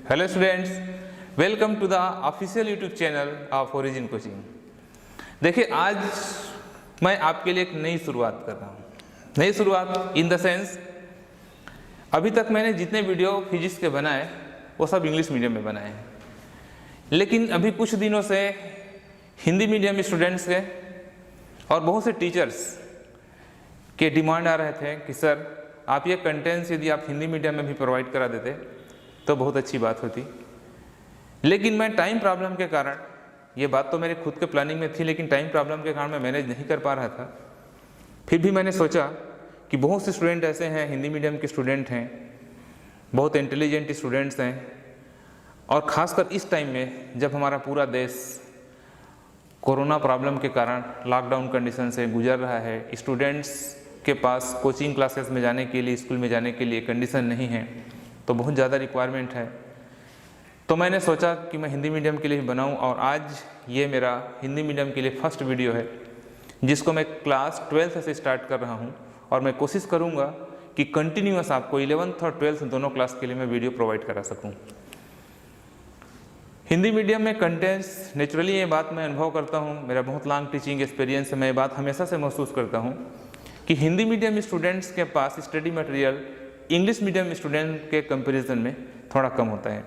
Hello students, welcome to the official YouTube channel of Origin coaching. देखिए, आज मैं आपके लिए एक नई शुरुआत कर रहा हूँ। नई शुरुआत इन द सेंस, अभी तक मैंने जितने वीडियो फिजिक्स के बनाए वो सब इंग्लिश मीडियम में बनाए हैं, लेकिन अभी कुछ दिनों से हिंदी मीडियम स्टूडेंट्स के और बहुत से टीचर्स के डिमांड आ रहे थे कि सर आप ये कंटेंट्स यदि आप हिंदी मीडियम में भी प्रोवाइड करा देते तो बहुत अच्छी बात होती। लेकिन मैं टाइम प्रॉब्लम के कारण, ये बात तो मेरे खुद के प्लानिंग में थी, लेकिन टाइम प्रॉब्लम के कारण मैं मैनेज नहीं कर पा रहा था। फिर भी मैंने सोचा कि बहुत से स्टूडेंट ऐसे हैं, हिंदी मीडियम के स्टूडेंट हैं, बहुत इंटेलिजेंट स्टूडेंट्स हैं, और ख़ासकर इस टाइम में जब हमारा पूरा देश कोरोना प्रॉब्लम के कारण लॉकडाउन कंडीशन से गुजर रहा है, स्टूडेंट्स के पास कोचिंग क्लासेस में जाने के लिए, स्कूल में जाने के लिए कंडीशन नहीं है, तो बहुत ज़्यादा रिक्वायरमेंट है। तो मैंने सोचा कि मैं हिंदी मीडियम के लिए भी बनाऊं, और आज ये मेरा हिंदी मीडियम के लिए फर्स्ट वीडियो है जिसको मैं क्लास 12th से स्टार्ट कर रहा हूं, और मैं कोशिश करूंगा कि कंटिन्यूअस आपको 11th और 12th दोनों क्लास के लिए मैं वीडियो प्रोवाइड करा सकूं। हिंदी मीडियम में कंटेंट्स, नेचुरली ये बात मैं अनुभव करता हूँ, मेरा बहुत लॉन्ग टीचिंग एक्सपीरियंस है, मैं ये बात हमेशा से महसूस करता हूँ कि हिंदी मीडियम स्टूडेंट्स के पास study material English medium student के कंपैरिजन में थोड़ा कम होता है।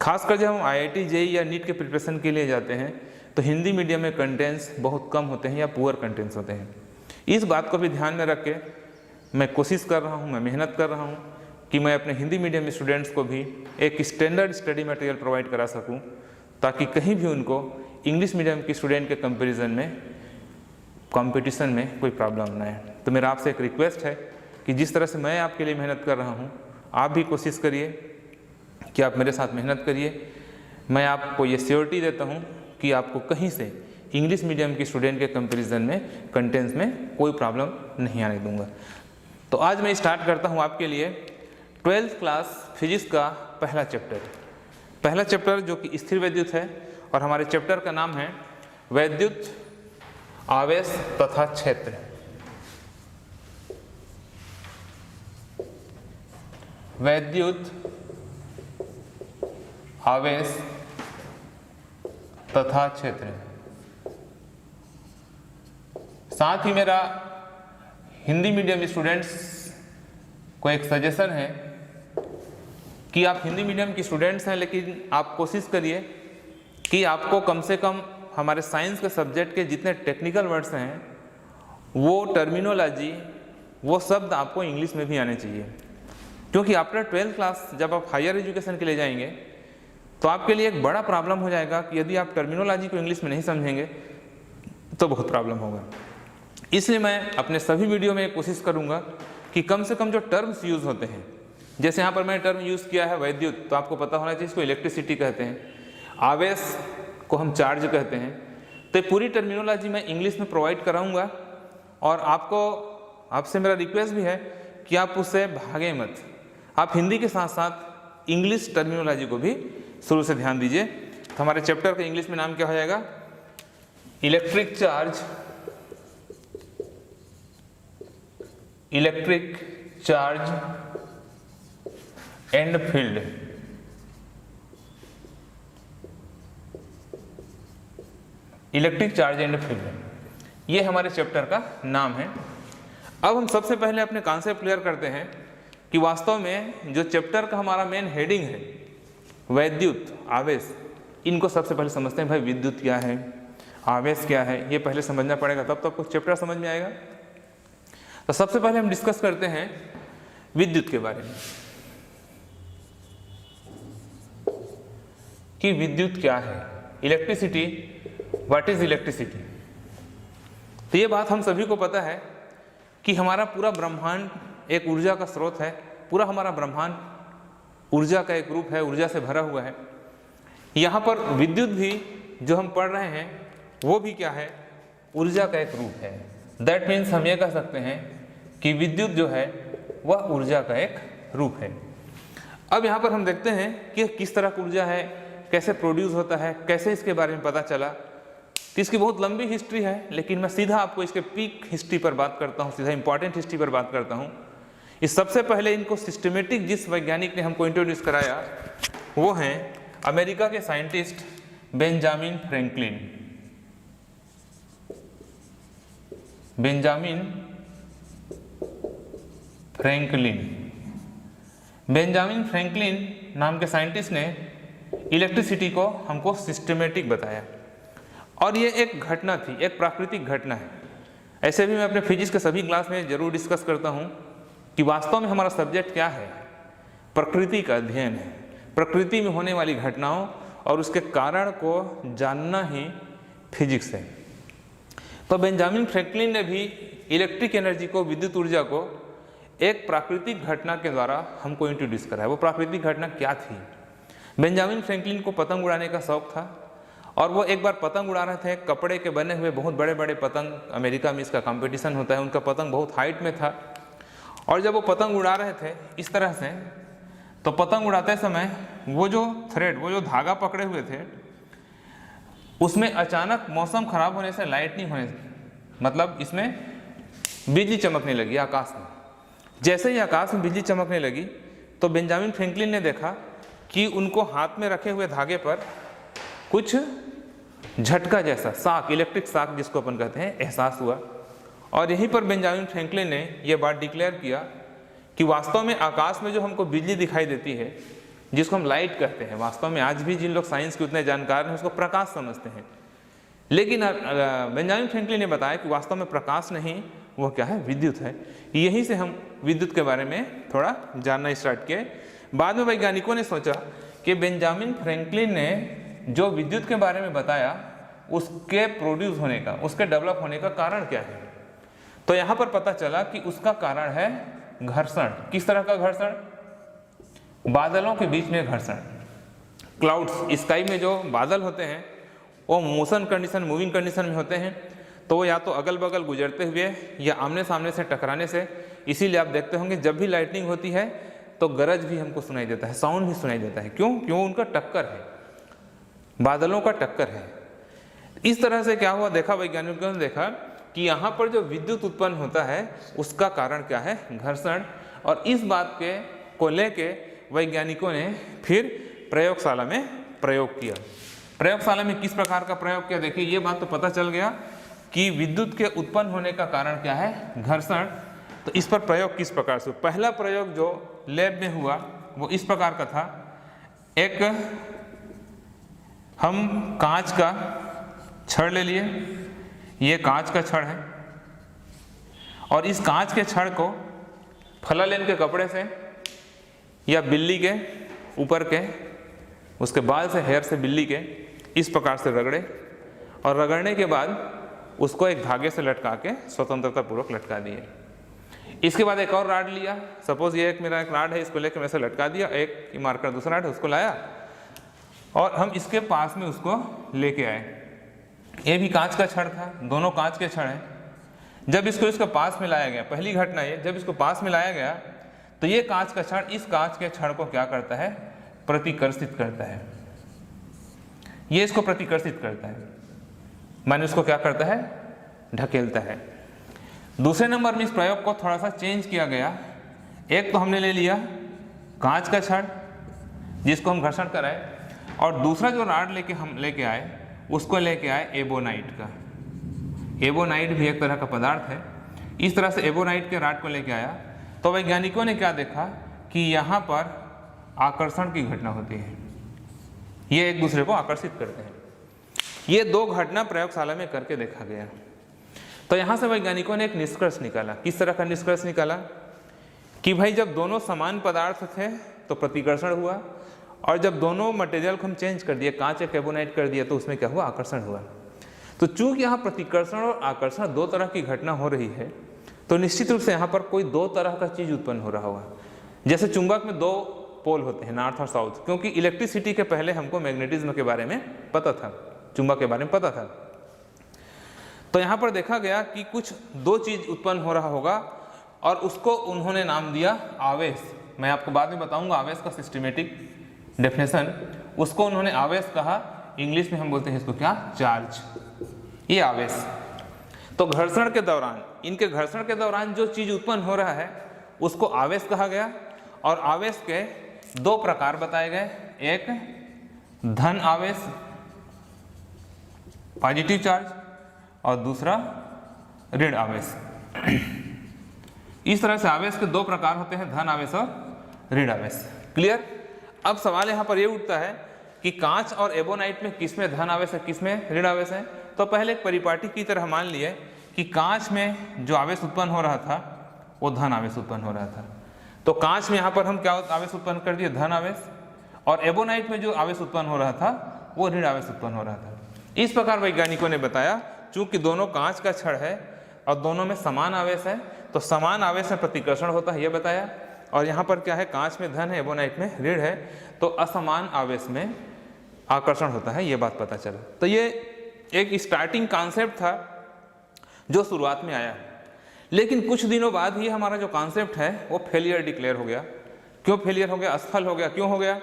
खासकर जब हम IIT JEE या नीट के प्रिपरेशन के लिए जाते हैं तो हिंदी मीडियम में कंटेंट्स बहुत कम होते हैं या पुअर कंटेंट्स होते हैं। इस बात को भी ध्यान में रख के मैं कोशिश कर रहा हूँ, मैं मेहनत कर रहा हूँ कि मैं अपने हिंदी मीडियम स्टूडेंट्स को भी एक स्टैंडर्ड स्टडी मटेरियल प्रोवाइड करा सकूँ, ताकि कहीं भी उनको इंग्लिश मीडियम के स्टूडेंट के कंपेरिजन में, कंपटीशन में कोई प्रॉब्लम ना आए। तो मेरा आपसे एक रिक्वेस्ट है कि जिस तरह से मैं आपके लिए मेहनत कर रहा हूँ, आप भी कोशिश करिए कि आप मेरे साथ मेहनत करिए। मैं आपको ये श्योरिटी देता हूँ कि आपको कहीं से इंग्लिश मीडियम के स्टूडेंट के कंपैरिजन में, कंटेंट्स में कोई प्रॉब्लम नहीं आने दूंगा। तो आज मैं स्टार्ट करता हूँ आपके लिए 12th क्लास फिजिक्स का पहला चैप्टर जो कि स्थिर वैद्युत है, और हमारे चैप्टर का नाम है वैद्युत आवेश तथा क्षेत्र। वैद्युत आवेश तथा क्षेत्र। साथ ही मेरा हिंदी मीडियम स्टूडेंट्स को एक सजेशन है कि आप हिंदी मीडियम की स्टूडेंट्स हैं, लेकिन आप कोशिश करिए कि आपको कम से कम हमारे साइंस के सब्जेक्ट के जितने टेक्निकल वर्ड्स हैं, वो टर्मिनोलॉजी, वो शब्द आपको इंग्लिश में भी आने चाहिए। क्योंकि आफ्टर 12th क्लास जब आप हायर एजुकेशन के लिए जाएंगे तो आपके लिए एक बड़ा प्रॉब्लम हो जाएगा कि यदि आप टर्मिनोलॉजी को इंग्लिश में नहीं समझेंगे तो बहुत प्रॉब्लम होगा। इसलिए मैं अपने सभी वीडियो में कोशिश करूंगा कि कम से कम जो टर्म्स यूज़ होते हैं, जैसे यहाँ पर मैंने टर्म यूज़ किया है वैद्युत, तो आपको पता होना चाहिए इसको इलेक्ट्रिसिटी कहते हैं, आवेश को हम चार्ज कहते हैं। तो पूरी टर्मिनोलॉजी मैं इंग्लिश में प्रोवाइड कराऊँगा, और आपसे मेरा रिक्वेस्ट भी है कि आप उससे भागें मत। आप हिंदी के साथ साथ इंग्लिश टर्मिनोलॉजी को भी शुरू से ध्यान दीजिए। तो हमारे चैप्टर का इंग्लिश में नाम क्या हो जाएगा? Electric charge and field. Electric charge and field, ये हमारे चैप्टर का नाम है। अब हम सबसे पहले अपने कॉन्सेप्ट क्लियर करते हैं कि वास्तव में जो चैप्टर का हमारा मेन हेडिंग है वैद्युत आवेश, इनको सबसे पहले समझते हैं। भाई विद्युत क्या है, आवेश क्या है, ये पहले समझना पड़ेगा, तब तो आपको चैप्टर समझ में आएगा। तो सबसे पहले हम डिस्कस करते हैं विद्युत के बारे में कि विद्युत क्या है, इलेक्ट्रिसिटी, व्हाट इज इलेक्ट्रिसिटी। तो ये बात हम सभी को पता है कि हमारा पूरा ब्रह्मांड एक ऊर्जा का स्रोत है। पूरा हमारा ब्रह्मांड ऊर्जा का एक रूप है, ऊर्जा से भरा हुआ है। यहाँ पर विद्युत भी जो हम पढ़ रहे हैं वो भी क्या है? ऊर्जा का एक रूप है। दैट मीन्स हम ये कह सकते हैं कि विद्युत जो है वह ऊर्जा का एक रूप है। अब यहाँ पर हम देखते हैं कि किस तरह की ऊर्जा है, कैसे प्रोड्यूस होता है, कैसे इसके बारे में पता चला। तो इसकी बहुत लंबी हिस्ट्री है, लेकिन मैं सीधा आपको इसके पीक हिस्ट्री पर बात करता हूँ, सीधा इंपॉर्टेंट हिस्ट्री पर बात करता हूँ। इस सबसे पहले इनको सिस्टमेटिक जिस वैज्ञानिक ने हमको इंट्रोड्यूस कराया वो हैं अमेरिका के scientist Benjamin Franklin. Benjamin Franklin नाम के साइंटिस्ट ने इलेक्ट्रिसिटी को हमको सिस्टमेटिक बताया, और ये एक घटना थी, एक प्राकृतिक घटना है। ऐसे भी मैं अपने फिजिक्स के सभी क्लास में जरूर डिस्कस करता हूँ कि वास्तव में हमारा सब्जेक्ट क्या है, प्रकृति का अध्ययन है। प्रकृति में होने वाली घटनाओं और उसके कारण को जानना ही फिजिक्स है। तो बेंजामिन फ्रैंकलिन ने भी इलेक्ट्रिक एनर्जी को, विद्युत ऊर्जा को एक प्राकृतिक घटना के द्वारा हमको इंट्रोड्यूस करा है। वो प्राकृतिक घटना क्या थी? बेंजामिन फ्रैंकलिन को पतंग उड़ाने का शौक था, और वो एक बार पतंग उड़ा रहे थे। कपड़े के बने हुए बहुत बड़े बड़े पतंग, अमेरिका में इसका कंपटीशन होता है, उनका पतंग बहुत हाइट में था। और जब वो पतंग उड़ा रहे थे इस तरह से, तो पतंग उड़ाते समय वो जो थ्रेड, वो जो धागा पकड़े हुए थे, उसमें अचानक मौसम खराब होने से, लाइटनिंग होने से, मतलब इसमें बिजली चमकने लगी आकाश में। जैसे ही आकाश में बिजली चमकने लगी तो बेंजामिन फ्रैंकलिन ने देखा कि उनको हाथ में रखे हुए धागे पर कुछ झटका जैसा शाक, इलेक्ट्रिक शाक जिसको अपन कहते हैं, एहसास हुआ। और यहीं पर बेंजामिन फ्रैंकलिन ने यह बात डिक्लेयर किया कि वास्तव में आकाश में जो हमको बिजली दिखाई देती है, जिसको हम लाइट कहते हैं, वास्तव में आज भी जिन लोग साइंस के उतने जानकार हैं उसको प्रकाश समझते हैं, लेकिन बेंजामिन फ्रैंकलिन ने बताया कि वास्तव में प्रकाश नहीं, वो क्या है, विद्युत है। यहीं से हम विद्युत के बारे में थोड़ा जानना स्टार्ट किए। बाद में वैज्ञानिकों ने सोचा कि बेंजामिन फ्रैंकलिन ने जो विद्युत के बारे में बताया, उसके प्रोड्यूस होने का, उसके डेवलप होने का कारण क्या है। तो यहाँ पर पता चला कि उसका कारण है घर्षण। किस तरह का घर्षण? बादलों के बीच में घर्षण। क्लाउड्स, स्काई में जो बादल होते हैं वो मोशन कंडीशन, मूविंग कंडीशन में होते हैं, तो वो या तो अगल बगल गुजरते हुए या आमने सामने से टकराने से, इसीलिए आप देखते होंगे जब भी लाइटनिंग होती है तो गरज भी हमको सुनाई देता है, साउंड भी सुनाई देता है। क्यों? उनका टक्कर है, बादलों का टक्कर है। इस तरह से क्या हुआ, देखा वैज्ञानिकों ने देखा कि यहाँ पर जो विद्युत उत्पन्न होता है उसका कारण क्या है, घर्षण। और इस बात को लेके वैज्ञानिकों ने फिर प्रयोगशाला में प्रयोग किया। प्रयोगशाला में किस प्रकार का प्रयोग किया? देखिए, ये बात तो पता चल गया कि विद्युत के उत्पन्न होने का कारण क्या है, घर्षण। तो इस पर प्रयोग किस प्रकार से? पहला प्रयोग जो लैब में हुआ वो इस प्रकार का था। एक हम कांच का छड़ ले लिए, ये कांच का छड़ है, और इस कांच के छड़ को फलालेन के कपड़े से या बिल्ली के ऊपर के उसके बाल से, हेयर से बिल्ली के इस प्रकार से रगड़े, और रगड़ने के बाद उसको एक धागे से लटका के स्वतंत्रता पूर्वक लटका दिए। इसके बाद एक और राड लिया, सपोज ये मेरा एक राड है, इसको लेकर मैं ऐसे लटका दिया, एक मार्कर दूसरा राड है उसको लाया और हम इसके पास में उसको लेके आए। ये भी कांच का छड़ था, दोनों कांच के छड़ हैं। जब इसको इसके पास में लाया गया, पहली घटना ये, जब इसको पास में लाया गया तो ये कांच का छड़ इस कांच के छड़ को क्या करता है, प्रतिकर्षित करता है। ये इसको प्रतिकर्षित करता है, माने उसको क्या करता है, ढकेलता है। दूसरे नंबर में इस प्रयोग को थोड़ा सा चेंज किया गया। एक तो हमने ले लिया कांच का छड़ जिसको हम घर्षण कराए, और दूसरा जो राड हम लेके आए उसको लेके आए एबोनाइट का। एबोनाइट भी एक तरह का पदार्थ है। इस तरह से एबोनाइट के राड को लेके आया तो वैज्ञानिकों ने क्या देखा कि यहाँ पर आकर्षण की घटना होती है, ये एक दूसरे को आकर्षित करते हैं। ये दो घटना प्रयोगशाला में करके देखा गया। तो यहाँ से वैज्ञानिकों ने एक निष्कर्ष निकाला। किस तरह का निष्कर्ष निकाला कि भाई जब दोनों समान पदार्थ थे तो प्रतिकर्षण हुआ, और जब दोनों मटेरियल को हम चेंज कर दिए, कांच या कार्बोनाइट कर दिया, तो उसमें क्या हुआ, आकर्षण हुआ। तो चूंकि यहाँ प्रतिकर्षण और आकर्षण दो तरह की घटना हो रही है, तो निश्चित रूप से यहाँ पर कोई दो तरह का चीज उत्पन्न हो रहा होगा। जैसे चुंबक में दो पोल होते हैं, नॉर्थ और साउथ, क्योंकि इलेक्ट्रिसिटी के पहले हमको मैग्नेटिज्म के बारे में पता था, चुंबक के बारे में पता था। तो यहाँ पर देखा गया कि कुछ दो चीज उत्पन्न हो रहा होगा, और उसको उन्होंने नाम दिया आवेश। मैं आपको बाद में बताऊंगा आवेश का सिस्टमेटिक डेफिनेशन। उसको उन्होंने आवेश कहा, इंग्लिश में हम बोलते हैं इसको क्या, चार्ज। ये आवेश। तो घर्षण के दौरान, इनके घर्षण के दौरान जो चीज उत्पन्न हो रहा है उसको आवेश कहा गया, और आवेश के दो प्रकार बताए गए, एक धन आवेश पॉजिटिव चार्ज और दूसरा ऋण आवेश। इस तरह से आवेश के दो प्रकार होते हैं, धन आवेश और ऋण आवेश। क्लियर? अब सवाल यहाँ पर ये उठता है कि कांच और एबोनाइट में किसमें धन आवेश है, किसमें ऋण आवेश है। तो पहले एक परिपाटी की तरह मान लिए कि कांच में जो आवेश उत्पन्न हो रहा था वो धन आवेश उत्पन्न हो रहा था। तो कांच में यहाँ पर हम क्या आवेश उत्पन्न कर दिए, धन आवेश, और एबोनाइट में जो आवेश उत्पन्न हो रहा था वो ऋण आवेश उत्पन्न हो रहा था। इस प्रकार वैज्ञानिकों ने बताया, चूंकि दोनों कांच का छड़ है और दोनों में समान आवेश है, तो समान आवेश में प्रतिकर्षण होता है, यह बताया। और यहाँ पर क्या है, कांच में धन है, एबोनाइट में ऋण है, तो असमान आवेश में आकर्षण होता है, ये बात पता चला। तो ये एक स्टार्टिंग कॉन्सेप्ट था जो शुरुआत में आया, लेकिन कुछ दिनों बाद ही हमारा जो कॉन्सेप्ट है वो फेलियर डिक्लेयर हो गया। क्यों फेलियर हो गया, असफल हो गया? क्यों हो गया?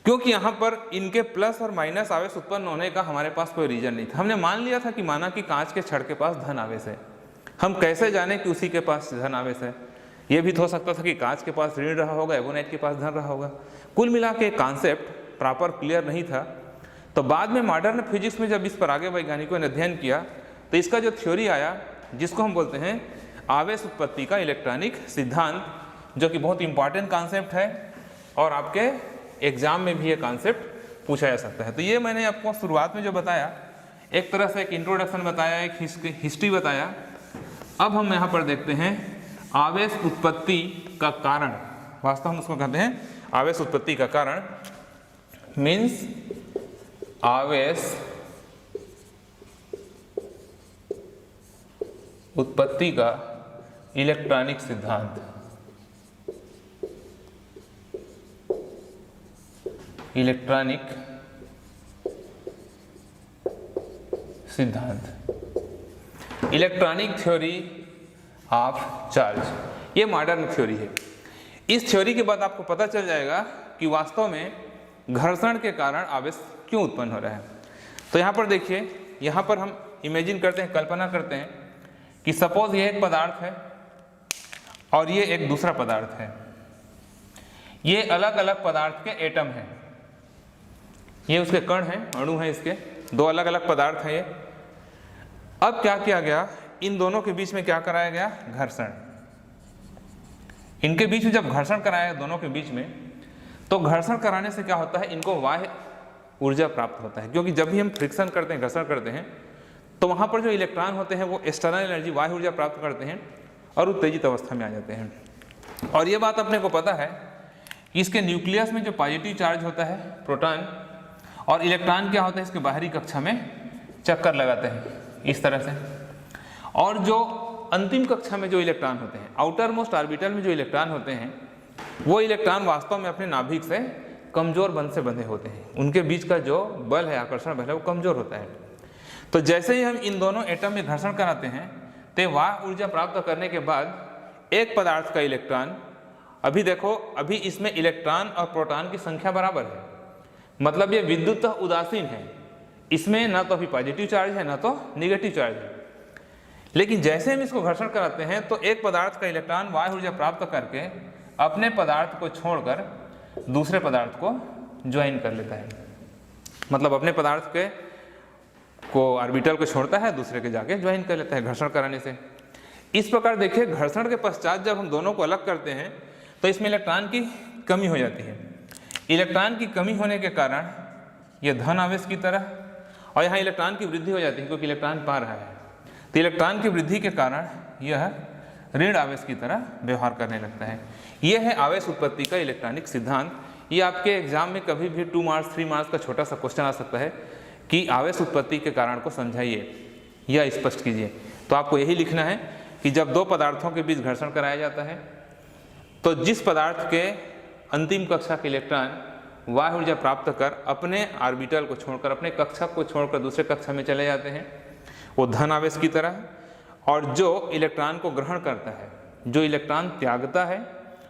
क्योंकि यहाँ पर इनके प्लस और माइनस आवेश उत्पन्न होने का हमारे पास कोई रीजन नहीं था। हमने मान लिया था कि माना कि कांच के छड़ के पास धन आवेश है, हम कैसे जाने कि उसी के पास धन आवेश है? ये भी तो हो सकता था कि कांच के पास ऋण रहा होगा, एबोनाइट के पास धन रहा होगा। कुल मिला के कॉन्सेप्ट प्रॉपर क्लियर नहीं था। तो बाद में मॉडर्न फिजिक्स में जब इस पर आगे वैज्ञानिकों ने अध्ययन किया तो इसका जो थ्योरी आया, जिसको हम बोलते हैं आवेश उत्पत्ति का इलेक्ट्रॉनिक सिद्धांत, जो कि बहुत इंपॉर्टेंट कॉन्सेप्ट है और आपके एग्जाम में भी ये कॉन्सेप्ट पूछा जा सकता है। तो ये मैंने आपको शुरुआत में जो बताया, एक तरह से एक इंट्रोडक्शन बताया, एक हिस्ट्री बताया। अब हम यहाँ पर देखते हैं आवेश उत्पत्ति का कारण। वास्तव में उसको कहते हैं आवेश उत्पत्ति का कारण, मीन्स आवेश उत्पत्ति का इलेक्ट्रॉनिक सिद्धांत। इलेक्ट्रॉनिक सिद्धांत, इलेक्ट्रॉनिक थ्योरी ऑफ चार्ज, ये मॉडर्न थ्योरी है। इस थ्योरी के बाद आपको पता चल जाएगा कि वास्तव में घर्षण के कारण आवेश क्यों उत्पन्न हो रहा है। तो यहाँ पर देखिए, यहाँ पर हम इमेजिन करते हैं, कल्पना करते हैं कि सपोज ये एक पदार्थ है और ये एक दूसरा पदार्थ है। ये अलग अलग पदार्थ के एटम हैं, ये उसके कण हैं, अणु हैं, इसके दो अलग अलग पदार्थ हैं ये। अब क्या किया गया, इन दोनों के बीच में क्या कराया गया, घर्षण। इनके बीच में जब घर्षण कराया दोनों के बीच में, तो घर्षण कराने से क्या होता है, इनको बाह्य ऊर्जा प्राप्त होता है। क्योंकि जब भी हम फ्रिक्शन करते हैं, घर्षण करते हैं, तो वहाँ पर जो इलेक्ट्रॉन होते हैं वो एक्सटर्नल एनर्जी, बाह्य ऊर्जा प्राप्त करते हैं और उत्तेजित अवस्था में आ जाते हैं। और ये बात अपने को पता है कि इसके न्यूक्लियस में जो पॉजिटिव चार्ज होता है, प्रोटॉन, और इलेक्ट्रॉन क्या होता है, इसके बाहरी कक्षा में चक्कर लगाते हैं इस तरह से। और जो अंतिम कक्षा में जो इलेक्ट्रॉन होते हैं, आउटर मोस्ट ऑर्बिटल में जो इलेक्ट्रॉन होते हैं, वो इलेक्ट्रॉन वास्तव में अपने नाभिक से कमजोर बंध से बंधे होते हैं। उनके बीच का जो बल है, आकर्षण बल है, वो कमजोर होता है। तो जैसे ही हम इन दोनों एटम में घर्षण कराते हैं, तो वाह ऊर्जा प्राप्त करने के बाद एक पदार्थ का इलेक्ट्रॉन, अभी देखो, अभी इसमें इलेक्ट्रॉन और प्रोटॉन की संख्या बराबर है, मतलब ये विद्युत उदासीन है, इसमें ना तो अभी पॉजिटिव चार्ज है ना तो निगेटिव चार्ज है। लेकिन जैसे हम इसको घर्षण कराते हैं तो एक पदार्थ का इलेक्ट्रॉन वायु ऊर्जा प्राप्त करके अपने पदार्थ को छोड़कर दूसरे पदार्थ को ज्वाइन कर लेता है, मतलब अपने पदार्थ के को ऑर्बिटल को छोड़ता है, दूसरे के जाके ज्वाइन कर लेता है घर्षण कराने से। इस प्रकार देखिए, घर्षण के पश्चात जब हम दोनों को अलग करते हैं तो इसमें इलेक्ट्रॉन की कमी हो जाती है। इलेक्ट्रॉन की कमी होने के कारण यह धन आवेश की तरह, और यहाँ इलेक्ट्रॉन की वृद्धि हो जाती है क्योंकि इलेक्ट्रॉन पा रहा है, तो इलेक्ट्रॉन की वृद्धि के कारण यह ऋण आवेश की तरह व्यवहार करने लगता है। यह है आवेश उत्पत्ति का इलेक्ट्रॉनिक सिद्धांत। ये आपके एग्जाम में कभी भी 2 मार्क्स 3 मार्क्स का छोटा सा क्वेश्चन आ सकता है कि आवेश उत्पत्ति के कारण को समझाइए या स्पष्ट कीजिए। तो आपको यही लिखना है कि जब दो पदार्थों के बीच घर्षण कराया जाता है तो जिस पदार्थ के अंतिम कक्षा के इलेक्ट्रॉन वायु ऊर्जा प्राप्त कर अपने ऑर्बिटल को छोड़कर, अपने कक्षा को छोड़कर दूसरे कक्षा में चले जाते हैं, वो धन आवेश की तरह। और जो इलेक्ट्रॉन को ग्रहण करता है, जो इलेक्ट्रॉन त्यागता है,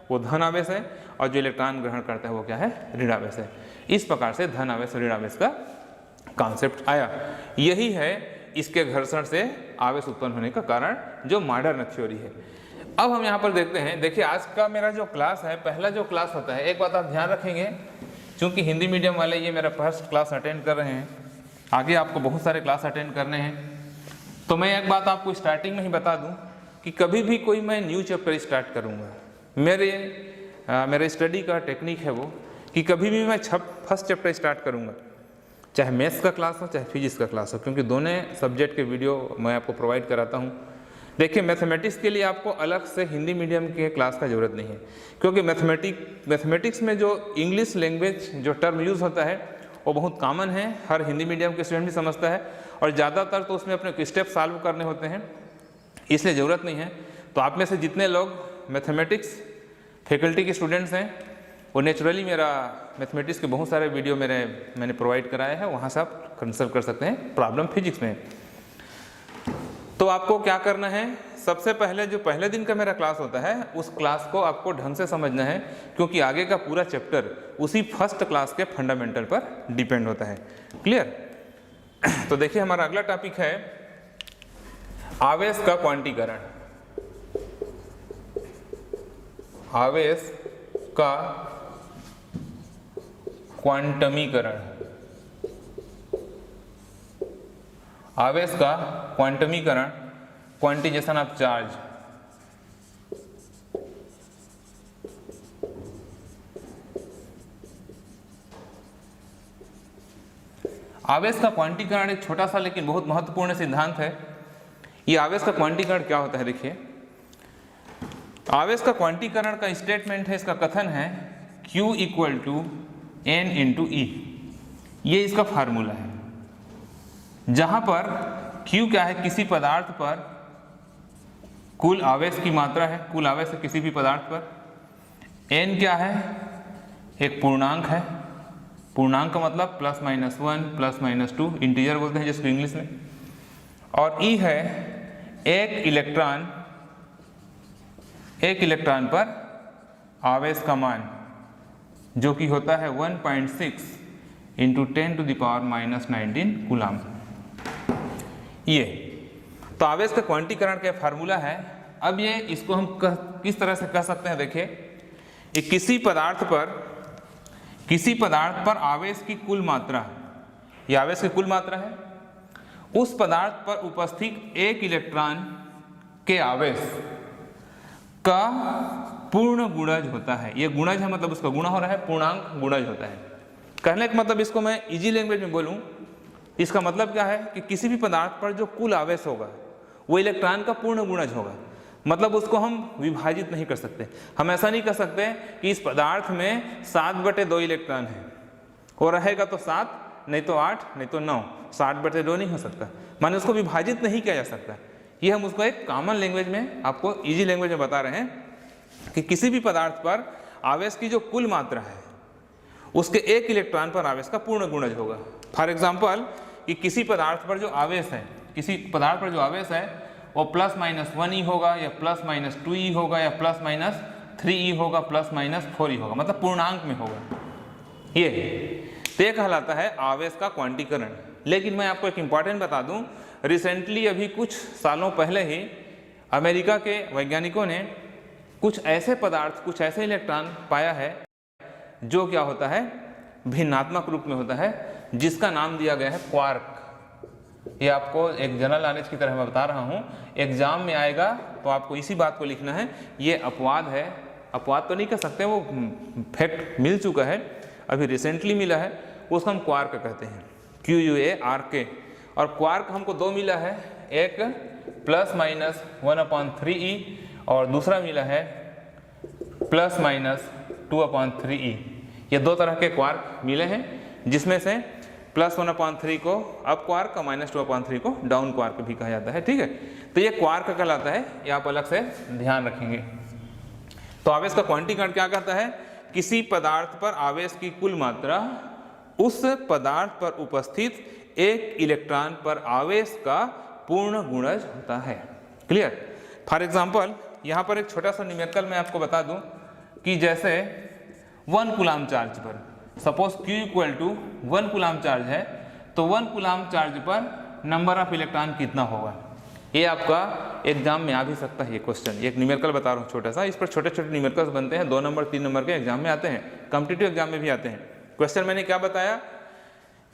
वो धन आवेश है, और जो इलेक्ट्रॉन ग्रहण करता है वो क्या है, ऋण आवेश है। इस प्रकार से धन आवेश और ऋण आवेश का कॉन्सेप्ट आया। यही है इसके घर्षण से आवेश उत्पन्न होने का कारण, जो मॉडर्न थ्योरी है। अब हम यहाँ पर देखते हैं, देखिए आज का मेरा जो क्लास है, पहला जो क्लास होता है, एक बात आप ध्यान रखेंगे, क्योंकि हिंदी मीडियम वाले ये मेरा फर्स्ट क्लास अटेंड कर रहे हैं, आगे आपको बहुत सारे क्लास अटेंड करने हैं, तो मैं एक बात आपको स्टार्टिंग में ही बता दूं कि कभी भी कोई मैं न्यू चैप्टर स्टार्ट करूंगा, मेरे स्टडी का टेक्निक है वो कि कभी भी मैं फर्स्ट चैप्टर स्टार्ट करूंगा, चाहे मैथ्स का क्लास हो चाहे फिजिक्स का क्लास हो, क्योंकि दोनों सब्जेक्ट के वीडियो मैं आपको प्रोवाइड कराता हूँ। देखिए मैथमेटिक्स के लिए आपको अलग से हिंदी मीडियम के क्लास का ज़रूरत नहीं है, क्योंकि मैथमेटिक्स में जो इंग्लिश लैंग्वेज जो टर्म यूज़ होता है वो बहुत कॉमन है, हर हिंदी मीडियम के स्टूडेंट भी समझता है, और ज़्यादातर तो उसमें अपने स्टेप सॉल्व करने होते हैं, इसलिए ज़रूरत नहीं है। तो आप में से जितने लोग मैथमेटिक्स फैकल्टी के स्टूडेंट्स हैं वो नेचुरली मेरा मैथमेटिक्स के बहुत सारे वीडियो मैंने प्रोवाइड कराए हैं, वहाँ से आप कंसल्ट कर सकते हैं प्रॉब्लम फिजिक्स में। तो आपको क्या करना है, सबसे पहले जो पहले दिन का मेरा क्लास होता है उस क्लास को आपको ढंग से समझना है, क्योंकि आगे का पूरा चैप्टर उसी फर्स्ट क्लास के फंडामेंटल पर डिपेंड होता है। क्लियर? तो देखिए हमारा अगला टॉपिक है आवेश का क्वांटीकरण। आवेश का क्वांटमीकरण। आवेश का क्वांटमीकरण, क्वांटिजेशन ऑफ चार्ज। आवेश का क्वांटीकरण एक छोटा सा लेकिन बहुत महत्वपूर्ण सिद्धांत है। ये आवेश का क्वांटीकरण क्या होता है, देखिए आवेश का क्वांटीकरण का स्टेटमेंट है, इसका कथन है Q equal to N into E। ये इसका फार्मूला है, जहां पर Q क्या है, किसी पदार्थ पर कुल आवेश की मात्रा है, कुल आवेश है किसी भी पदार्थ पर। N क्या है, एक पूर्णांक है, पूर्णांक का मतलब plus minus 1 plus minus 2, integer बोलते हैं जिसको इंग्लिश में। और E है एक इलेक्ट्रॉन पर आवेश का मान, जो कि होता है 1.6 into 10 to the power minus 19 coulomb. ये तो आवेश का क्वांटीकरण का फार्मूला है। अब ये इसको हम किस तरह से कह सकते हैं, देखिए किसी पदार्थ पर आवेश की कुल मात्रा, ये आवेश की कुल मात्रा है, उस पदार्थ पर उपस्थित एक इलेक्ट्रॉन के आवेश का पूर्ण गुणज होता है। ये गुणज है, मतलब उसका गुणा हो रहा है, पूर्णांक गुणज होता है। कहने का मतलब इसको मैं इजी लैंग्वेज में बोलूं, इसका मतलब क्या है कि किसी भी पदार्थ पर जो कुल आवेश होगा वो इलेक्ट्रॉन का पूर्ण गुणज होगा। मतलब उसको हम विभाजित नहीं कर सकते। हम ऐसा नहीं कर सकते कि इस पदार्थ में 7/2 इलेक्ट्रॉन है, वो रहेगा तो 7, नहीं तो 8, नहीं तो 9, 7/2 नहीं हो सकता। माने उसको विभाजित नहीं किया जा सकता। ये हम उसको एक कॉमन लैंग्वेज में, आपको इजी लैंग्वेज में बता रहे हैं कि किसी भी पदार्थ पर आवेश की जो कुल मात्रा है उसके एक इलेक्ट्रॉन पर आवेश का पूर्ण गुणज होगा। फॉर एग्जाम्पल कि किसी पदार्थ पर जो आवेश है वो प्लस माइनस 1E होगा, या प्लस माइनस 2E होगा, या प्लस माइनस 3E होगा, प्लस माइनस 4E होगा, मतलब पूर्णांक में होगा। ये तो कहलाता है आवेश का क्वांटीकरण। लेकिन मैं आपको एक इम्पॉर्टेंट बता दूं, रिसेंटली अभी कुछ सालों पहले ही अमेरिका के वैज्ञानिकों ने कुछ ऐसे पदार्थ, कुछ ऐसे इलेक्ट्रॉन पाया है जो क्या होता है, भिन्नात्मक रूप में होता है, जिसका नाम दिया गया है क्वार्क। ये आपको एक जनरल नॉलेज की तरह मैं बता रहा हूँ, एग्जाम में आएगा तो आपको इसी बात को लिखना है। ये अपवाद है, अपवाद तो नहीं कह सकते, वो फैक्ट मिल चुका है, अभी रिसेंटली मिला है, उसको हम क्वार्क कहते हैं, QUARK। और क्वार्क हमको 2 मिला है, एक प्लस माइनस 1/3E और दूसरा मिला है प्लस माइनस 2/3E। ये 2 तरह के क्वार्क मिले हैं, जिसमें से प्लस 1/3 को अप क्वार्क और माइनस 2/3 को डाउन क्वार्क भी कहा जाता है। ठीक है, तो ये क्वार्क कहलाता है, ये आप अलग से ध्यान रखेंगे। तो आवेश का क्वांटीकरण क्या कहता है, किसी पदार्थ पर आवेश की कुल मात्रा उस पदार्थ पर उपस्थित एक इलेक्ट्रॉन पर आवेश का पूर्ण गुणज होता है। क्लियर? फॉर एग्जाम्पल यहाँ पर एक छोटा सा न्यूमेरिकल मैं आपको बता दूं कि जैसे 1 कूलाम चार्ज पर, suppose Q equal to 1 coulomb charge है, तो 1 कूलाम चार्ज पर नंबर ऑफ इलेक्ट्रॉन कितना होगा। ये आपका एग्जाम में आ भी सकता है ये क्वेश्चन। एक न्यूमेरिकल बता रहा हूँ छोटा सा, इस पर छोटे छोटे न्यूमेरिकल्स बनते हैं, 2 नंबर 3 नंबर के एग्जाम में आते हैं, कॉम्पिटिटिव एग्जाम में भी आते हैं। क्वेश्चन मैंने क्या बताया,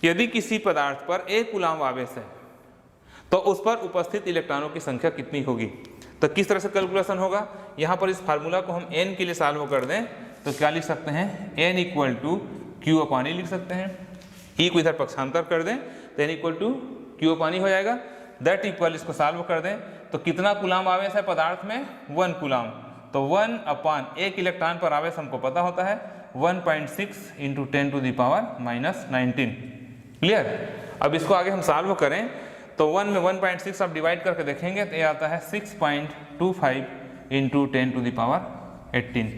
यदि किसी पदार्थ पर 1 कूलाम आवेश है तो उस पर उपस्थित इलेक्ट्रॉनों की संख्या कितनी होगी। तो किस तरह से कैलकुलेशन होगा, यहाँ पर इस फार्मूला को हम n के लिए सॉल्व कर दें तो क्या लिख सकते हैं, n equal to Q upon E लिख सकते हैं। ई को इधर पक्षांतर कर दें तो n equal to Q upon E हो जाएगा। दैट इक्वल, इसको सॉल्व कर दें तो कितना कूलाम आवेश है पदार्थ में, 1 कूलाम। तो 1 अपॉन 1 इलेक्ट्रॉन पर आवेश हमको पता होता है 1.6 into 10 to the power minus 19। Clear. अब इसको आगे हम सॉल्व करें तो 1 में 1.6 आप डिवाइड करके देखेंगे तो ये आता है 6.25 into 10 to the power 18।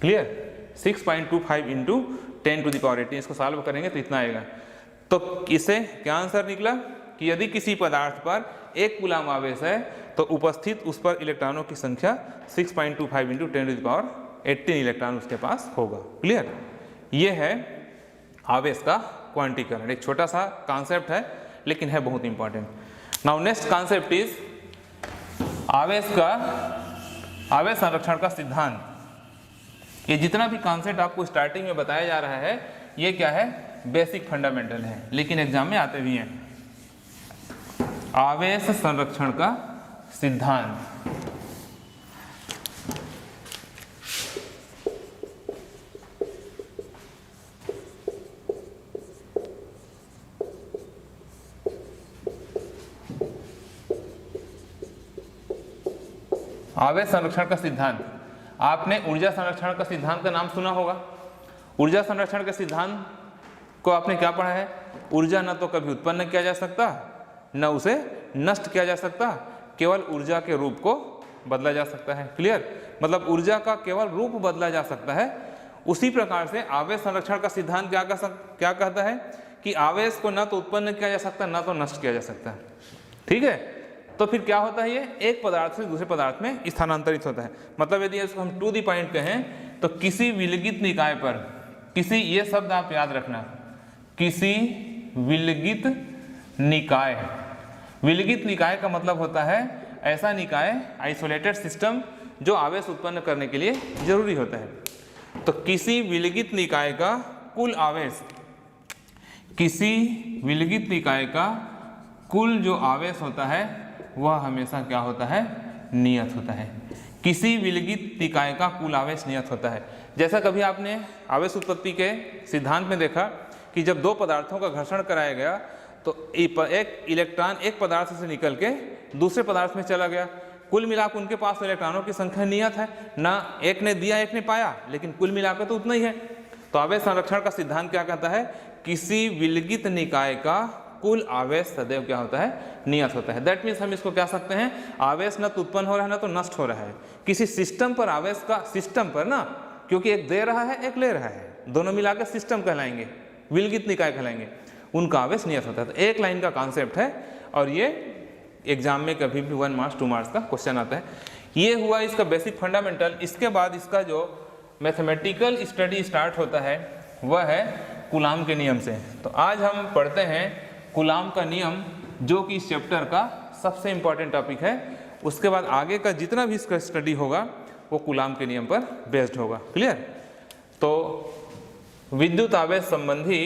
Clear, 6.25 into 10 to the power 18, इसको सॉल्व करेंगे तो इतना आएगा। तो इसे क्या आंसर निकला कि यदि किसी पदार्थ पर 1 कूलाम आवेश है तो उपस्थित उस पर इलेक्ट्रॉनों की संख्या 6.25 into 10 to the power 18 electron उसके पास होगा। क्लियर, ये है आवेश का क्वांटीकरण। एक छोटा सा कॉन्सेप्ट है लेकिन है बहुत important. Now next concept is आवेश संरक्षण का सिद्धांत। ये जितना भी कॉन्सेप्ट आपको स्टार्टिंग में बताया जा रहा है ये क्या है, बेसिक फंडामेंटल है, लेकिन एग्जाम में आते भी हैं। आवेश संरक्षण का सिद्धांत, आवेश संरक्षण का सिद्धांत। आपने ऊर्जा संरक्षण का सिद्धांत का नाम सुना होगा। ऊर्जा संरक्षण के सिद्धांत को आपने क्या पढ़ा है, ऊर्जा न तो कभी उत्पन्न किया जा सकता न उसे नष्ट किया जा सकता, केवल ऊर्जा के रूप को बदला जा सकता है। क्लियर, मतलब ऊर्जा का केवल रूप बदला जा सकता है। उसी प्रकार से आवेश संरक्षण का सिद्धांत क्या कहता है कि आवेश को न तो उत्पन्न किया जा सकता न तो नष्ट किया जा सकता। ठीक है, तो फिर क्या होता है, ये एक पदार्थ से दूसरे पदार्थ में स्थानांतरित होता है। मतलब यदि इसको हम टू द पॉइंट कहें तो किसी विलगित निकाय पर, किसी, ये शब्द आप याद रखना, किसी विलगित निकाय, विलगित निकाय का मतलब होता है ऐसा निकाय, आइसोलेटेड सिस्टम जो आवेश उत्पन्न करने के लिए जरूरी होता है। तो किसी विलगित निकाय का कुल आवेश, किसी विलगित निकाय का कुल जो आवेश होता है वह हमेशा क्या होता है, नियत होता है। किसी विलगित निकाय का कुल आवेश नियत होता है। जैसा कभी आपने आवेश उत्पत्ति के सिद्धांत में देखा कि जब 2 पदार्थों का घर्षण कराया गया तो एक इलेक्ट्रॉन एक पदार्थ से निकल के दूसरे पदार्थ में चला गया, कुल मिलाकर उनके पास इलेक्ट्रॉनों की संख्या नियत है ना, एक ने दिया एक ने पाया, लेकिन कुल मिलाकर तो उतना ही है। तो आवेश संरक्षण का सिद्धांत क्या कहता है, किसी विलगित निकाय का कुल आवेश सदैव क्या होता है, नियत होता है। दैट मीन्स हम इसको कह सकते हैं आवेश न तो उत्पन्न हो रहा है न तो नष्ट हो रहा है। किसी सिस्टम पर आवेश का, सिस्टम पर ना, क्योंकि एक दे रहा है एक ले रहा है, दोनों मिलाकर सिस्टम कहलाएंगे, विलगित निकाय कहलाएंगे, उनका आवेश नियत होता है। तो एक लाइन का कॉन्सेप्ट है और ये एग्जाम में कभी भी 1 मार्क्स 2 मार्क्स का क्वेश्चन आता है। ये हुआ इसका बेसिक फंडामेंटल। इसके बाद इसका जो मैथमेटिकल स्टडी स्टार्ट होता है वह है कूलाम के नियम से। तो आज हम पढ़ते हैं कूलाम का नियम, जो कि इस चैप्टर का सबसे इंपॉर्टेंट टॉपिक है। उसके बाद आगे का जितना भी इसका स्टडी होगा वो कूलाम के नियम पर बेस्ड होगा। क्लियर। तो विद्युत आवेश संबंधी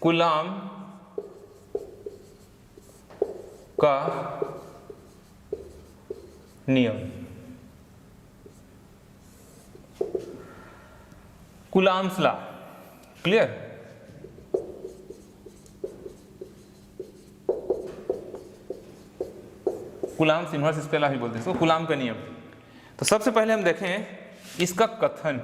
कूलाम का नियम, coulombs law. Clear. Coulombs inverse इसके अलावा भी बोलते हैं इसको, कूलाम का नियम। तो सबसे पहले हम देखें इसका कथन।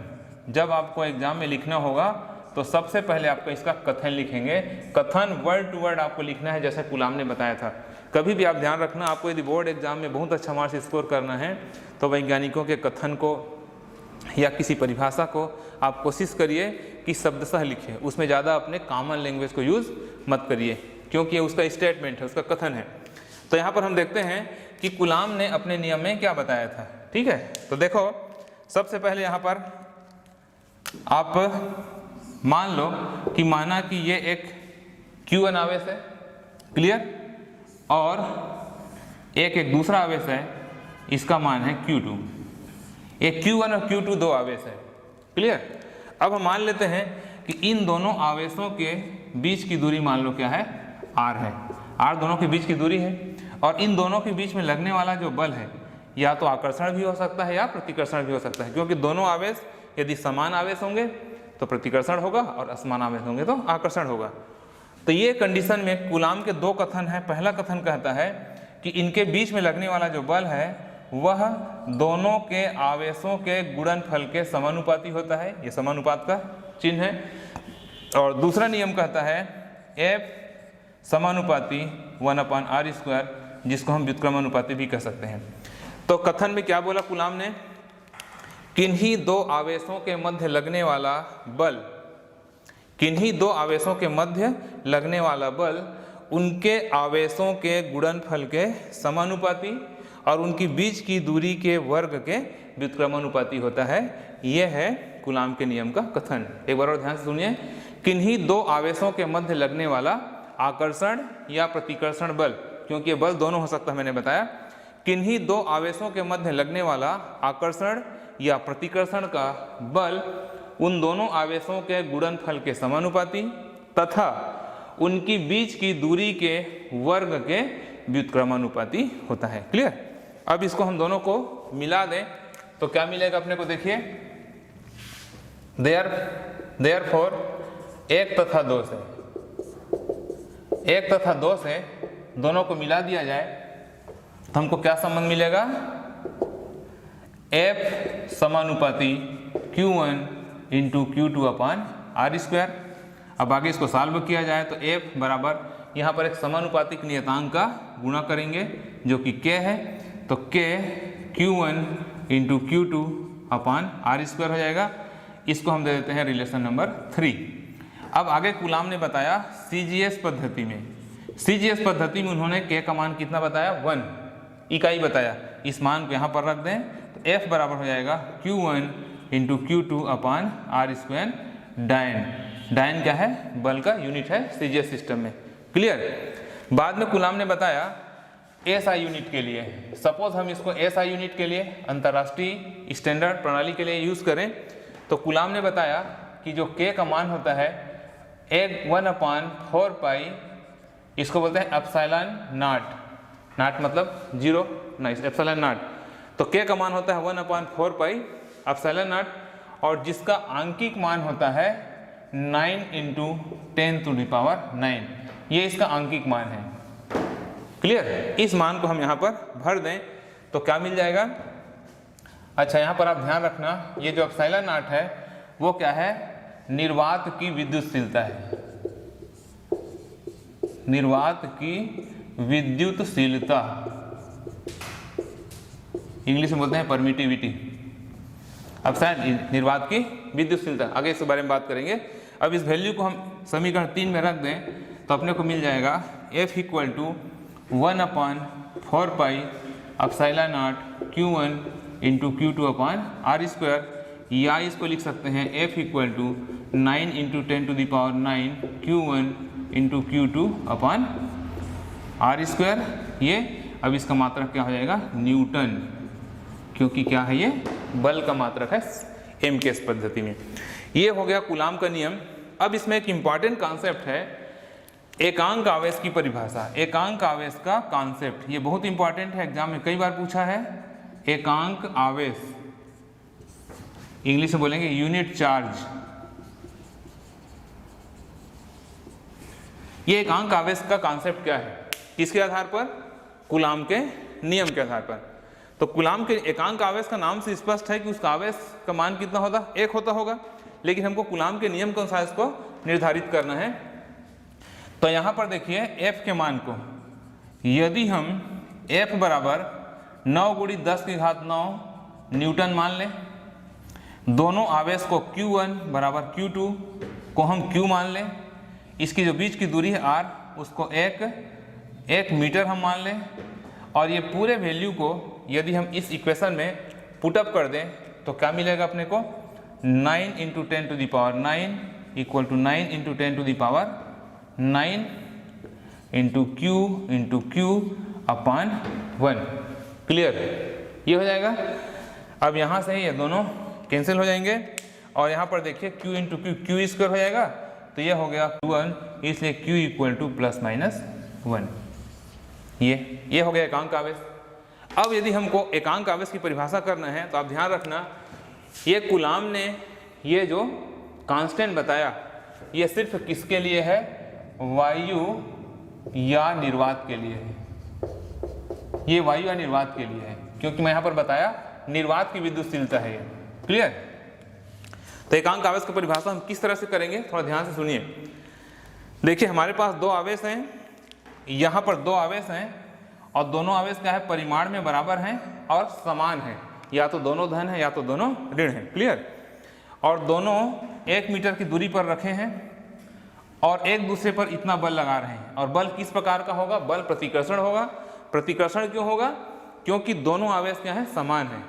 जब आपको एग्जाम में लिखना होगा तो सबसे पहले आपको इसका कथन लिखेंगे। कथन वर्ड टू वर्ड आपको लिखना है जैसे कूलाम ने बताया था। कभी भी आप ध्यान रखना, आपको यदि बोर्ड एग्जाम में बहुत अच्छा मार्क्स स्कोर करना है तो वैज्ञानिकों के कथन को या किसी परिभाषा को आप कोशिश करिए कि शब्दशः लिखें, उसमें ज़्यादा अपने कॉमन लैंग्वेज को यूज़ मत करिए, क्योंकि ये उसका स्टेटमेंट है, उसका कथन है। तो यहाँ पर हम देखते हैं कि कूलाम ने अपने नियम में क्या बताया था। ठीक है, तो देखो सबसे पहले यहाँ पर आप मान लो कि माना कि ये एक Q1 आवेश है। क्लियर। और एक दूसरा आवेश है, इसका मान है Q2। एक Q1 और Q2 दो आवेश है। क्लियर। अब हम मान लेते हैं कि इन दोनों आवेशों के बीच की दूरी मान लो क्या है, R है। R दोनों के बीच की दूरी है और इन दोनों के बीच में लगने वाला जो बल है या तो आकर्षण भी हो सकता है या प्रतिकर्षण भी हो सकता है, क्योंकि दोनों आवेश यदि समान आवेश होंगे तो प्रतिकर्षण होगा और असमान आवेश होंगे तो आकर्षण होगा। तो ये कंडीशन में कूलाम के दो कथन है। पहला कथन कहता है कि इनके बीच में लगने वाला जो बल है वह दोनों के आवेशों के गुणनफल के समानुपाती होता है, ये समानुपात का चिन्ह है। और दूसरा नियम कहता है F समानुपाती 1/r², जिसको हम व्युत्क्रमानुपाती भी कह सकते हैं। तो कथन में क्या बोला कूलाम ने, किन्हीं दो आवेशों के मध्य लगने वाला बल, किन्हीं दो आवेशों के मध्य लगने वाला बल उनके आवेशों के गुणनफल के समानुपाती और उनकी बीच की दूरी के वर्ग के व्युत्क्रमानुपाती होता है। यह है कूलाम के नियम का कथन। एक बार और ध्यान से सुनिए, किन्हीं दो आवेशों के मध्य लगने वाला आकर्षण या प्रतिकर्षण बल, क्योंकि ये बल दोनों हो सकता है, मैंने बताया, किन्हीं दो आवेशों के मध्य लगने वाला आकर्षण या प्रतिकर्षण का बल उन दोनों आवेशों के गुणनफल के समानुपाती तथा उनकी बीच की दूरी के वर्ग के व्युत्क्रमानुपाती होता है। क्लियर। अब इसको हम दोनों को मिला दें तो क्या मिलेगा अपने को, देखिए, देयरफॉर 1 तथा 2 से, 1 तथा 2 से दोनों को मिला दिया जाए तो हमको क्या संबंध मिलेगा, F समानुपाती Q1 इंटू Q2/r²। अब आगे इसको सॉल्व किया जाए तो F बराबर यहाँ पर एक समानुपातिक नियतांक का गुणा करेंगे जो कि K है, तो K Q1 इंटू Q2/r² हो जाएगा। इसको हम दे देते हैं रिलेशन नंबर 3। अब आगे कूलाम ने बताया CGS पद्धति में, CGS पद्धति में उन्होंने K का मान कितना बताया, 1 इकाई बताया। इस मान को यहाँ पर रख दें तो F बराबर हो जाएगा Q1 इंटू Q2/r²। डायन क्या है, बल का यूनिट है CGS सिस्टम में। क्लियर। बाद में कूलाम ने बताया SI यूनिट के लिए, सपोज हम इसको SI यूनिट के लिए अंतर्राष्ट्रीय स्टैंडर्ड प्रणाली के लिए यूज करें तो कूलाम ने बताया कि जो K का मान होता है 1/4 पाई, इसको बोलते हैं एप्सिलॉन नॉट, नॉट मतलब जीरो, नाइस, एप्सिलॉन नॉट। तो K का मान होता है 1/4 पाई एप्सिलॉन नॉट और जिसका आंकिक मान होता है 9 इंटू 10⁹, ये इसका आंकिक मान है। क्लियर। इस मान को हम यहाँ पर भर दें तो क्या मिल जाएगा। अच्छा, यहाँ पर आप ध्यान रखना, ये जो एप्सिलॉन नॉट है वो क्या है, निर्वात की विद्युतशीलता है, निर्वात की विद्युतशीलता, इंग्लिश में बोलते हैं परमिटिविटी। एप्सिलॉन निर्वात की विद्युतशीलता, आगे इसके बारे में बात करेंगे। अब इस वैल्यू को हम समीकरण 3 में रख दें तो अपने को मिल जाएगा F = 1/4 pi epsilon not Q1 into Q2/r², या इसको लिख सकते हैं F = 9 into 10⁹ Q1 into Q2/r²। ये अब इसका मात्रक क्या हो जाएगा, न्यूटन, क्योंकि क्या है, ये बल का मात्रक है MKS पद्धति में। ये हो गया कूलाम का नियम। अब इसमें एक इम्पॉर्टेंट कॉन्सेप्ट है एकांक आवेश की परिभाषा, एकांक आवेश का कॉन्सेप्ट, ये बहुत इंपॉर्टेंट है, एग्जाम में कई बार पूछा है। एकांक आवेश, इंग्लिश में बोलेंगे यूनिट चार्ज। ये एकांक आवेश का कॉन्सेप्ट क्या है, किसके आधार पर, कूलाम के नियम के आधार पर। तो कूलाम के एकांक आवेश का नाम से स्पष्ट है कि उसका आवेश का मान कितना होता, 1 होता होगा, लेकिन हमको कूलाम के नियम के अनुसार इसको निर्धारित करना है। तो यहाँ पर देखिए F के मान को, यदि हम F बराबर 9 × 10⁹ न्यूटन मान लें, दोनों आवेश को Q1 बराबर Q2 को हम Q मान लें, इसकी जो बीच की दूरी है R उसको 1 मीटर हम मान लें, और ये पूरे वैल्यू को यदि हम इस इक्वेशन में पुटअप कर दें तो क्या मिलेगा अपने को, 9 into 10⁹ equal to 9 into 10⁹ 9 into Q upon 1। Clear, ये हो जाएगा। अब यहाँ से ये दोनों कैंसिल हो जाएंगे और यहाँ पर देखिए q इंटू क्यू स्क्वायर हो जाएगा, तो ये हो गया q1, इसलिए q equal two plus minus 1। ये हो गया एकांक आवेश। अब यदि हमको एकांक आवेश की परिभाषा करना है तो आप ध्यान रखना, ये कूलाम ने ये जो कांस्टेंट बताया ये सिर्फ किसके लिए है, वायु या निर्वात के लिए है। ये वायु या निर्वात के लिए है, क्योंकि मैं यहाँ पर बताया निर्वात की विद्युतशीलता है ये। क्लियर। तो एकांक आवेश की परिभाषा हम किस तरह से करेंगे, थोड़ा ध्यान से सुनिए। देखिए हमारे पास दो आवेश हैं, यहाँ पर दो आवेश हैं और दोनों आवेश क्या है, परिमाण में बराबर हैं और समान हैं, या तो दोनों धन है या तो दोनों ऋण है। क्लियर। और दोनों 1 मीटर की दूरी पर रखे हैं और एक दूसरे पर इतना बल लगा रहे हैं। और बल किस प्रकार का होगा, बल प्रतिकर्षण होगा। प्रतिकर्षण क्यों होगा, क्योंकि दोनों आवेश क्या है, समान है।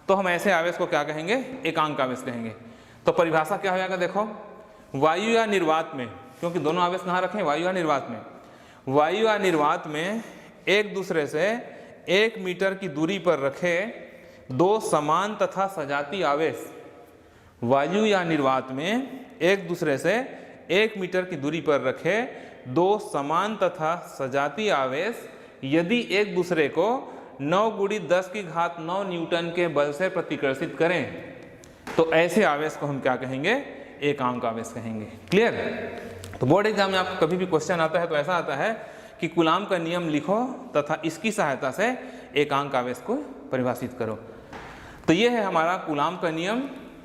तो हम ऐसे आवेश को क्या कहेंगे, एकांक आवेश कहेंगे। तो परिभाषा क्या हो जाएगा, देखो वायु या निर्वात में, क्योंकि दोनों आवेश कहाँ रखे हैं, वायु या निर्वात में। वायु या निर्वात में एक दूसरे से 1 मीटर की दूरी पर रखे दो समान तथा सजाती आवेश, वायु या निर्वात में एक दूसरे से 1 मीटर की दूरी पर रखे दो समान तथा सजाती आवेश यदि एक दूसरे को 9 × 10⁹ न्यूटन के बल से प्रतिकर्षित करें तो ऐसे आवेश को हम क्या कहेंगे, एकांक आवेश कहेंगे। क्लियर। तो बोर्ड एग्जाम में आपको कभी भी क्वेश्चन आता है तो ऐसा आता है कि कूलाम का नियम लिखो तथा इसकी सहायता से एकांक आवेश को परिभाषित करो। तो ये है हमारा कूलाम का नियम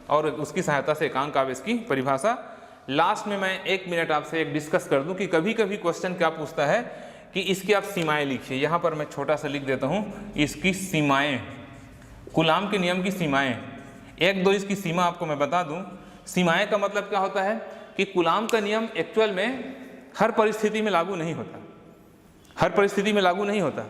और उसकी सहायता से एकांक आवेश की परिभाषा। लास्ट में मैं 1 मिनट आपसे एक डिस्कस कर दूं कि कभी कभी क्वेश्चन क्या पूछता है कि इसकी आप सीमाएं लिखिए। यहाँ पर मैं छोटा सा लिख देता हूँ, इसकी सीमाएं, कूलाम के नियम की सीमाएं। 1-2 इसकी सीमा आपको मैं बता दूं। सीमाएं का मतलब क्या होता है कि कूलाम का नियम एक्चुअल में हर परिस्थिति में लागू नहीं होता, हर परिस्थिति में लागू नहीं होता।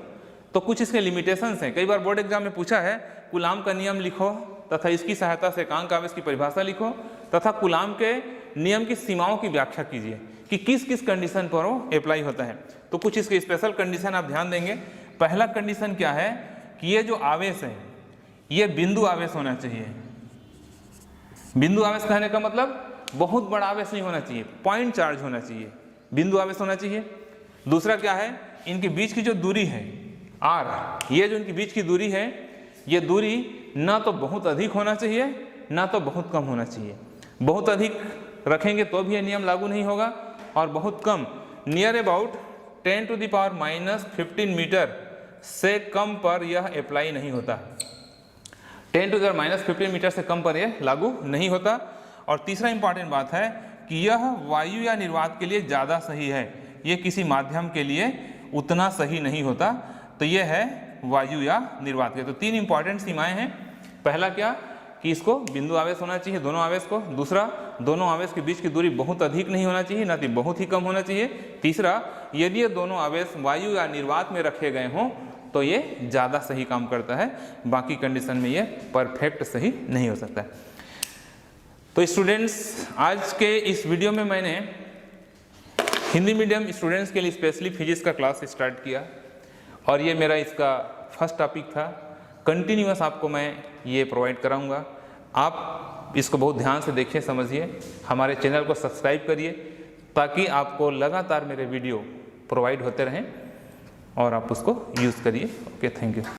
तो कुछ इसके लिमिटेशंस हैं। कई बार बोर्ड एग्जाम में पूछा है कूलाम का नियम लिखो तथा इसकी सहायता से एकांक आवेश की परिभाषा लिखो तथा कूलाम के नियम की सीमाओं की व्याख्या कीजिए कि किस किस कंडीशन पर वो अप्लाई होता है। तो कुछ इसके स्पेशल कंडीशन आप ध्यान देंगे। पहला कंडीशन क्या है कि ये जो आवेश है ये बिंदु आवेश होना चाहिए। बिंदु आवेश कहने का मतलब बहुत बड़ा आवेश नहीं होना चाहिए, पॉइंट चार्ज होना चाहिए, बिंदु आवेश होना चाहिए। दूसरा क्या है, इनके बीच की जो दूरी है r, ये जो इनके बीच की दूरी है ये दूरी ना तो बहुत अधिक होना चाहिए ना तो बहुत कम होना चाहिए। बहुत अधिक रखेंगे तो भी ये नियम लागू नहीं होगा और बहुत कम, नियर अबाउट 10⁻⁻15 मीटर से कम पर यह अप्लाई नहीं होता। 10⁻⁻15 मीटर से कम पर यह लागू नहीं होता। और तीसरा इंपॉर्टेंट बात है कि यह वायु या निर्वात के लिए ज़्यादा सही है, यह किसी माध्यम के लिए उतना सही नहीं होता। तो यह है वायु या निर्वात के। तो 3 इंपॉर्टेंट सीमाएं हैं। पहला क्या कि इसको बिंदु आवेश होना चाहिए दोनों आवेश को। दूसरा, दोनों आवेश के बीच की दूरी बहुत अधिक नहीं होना चाहिए, ना कि बहुत ही कम होना चाहिए। तीसरा, यदि ये दोनों आवेश वायु या निर्वात में रखे गए हों तो ये ज़्यादा सही काम करता है, बाकी कंडीशन में ये परफेक्ट सही नहीं हो सकता। तो स्टूडेंट्स, आज के इस वीडियो में मैंने हिंदी मीडियम स्टूडेंट्स के लिए स्पेशली फिजिक्स का क्लास स्टार्ट किया और ये मेरा इसका फर्स्ट टॉपिक था। कंटिन्यूअस आपको मैं ये प्रोवाइड कराऊंगा। आप इसको बहुत ध्यान से देखिए, समझिए, हमारे चैनल को सब्सक्राइब करिए ताकि आपको लगातार मेरे वीडियो प्रोवाइड होते रहें और आप उसको यूज़ करिए। Okay, thank you.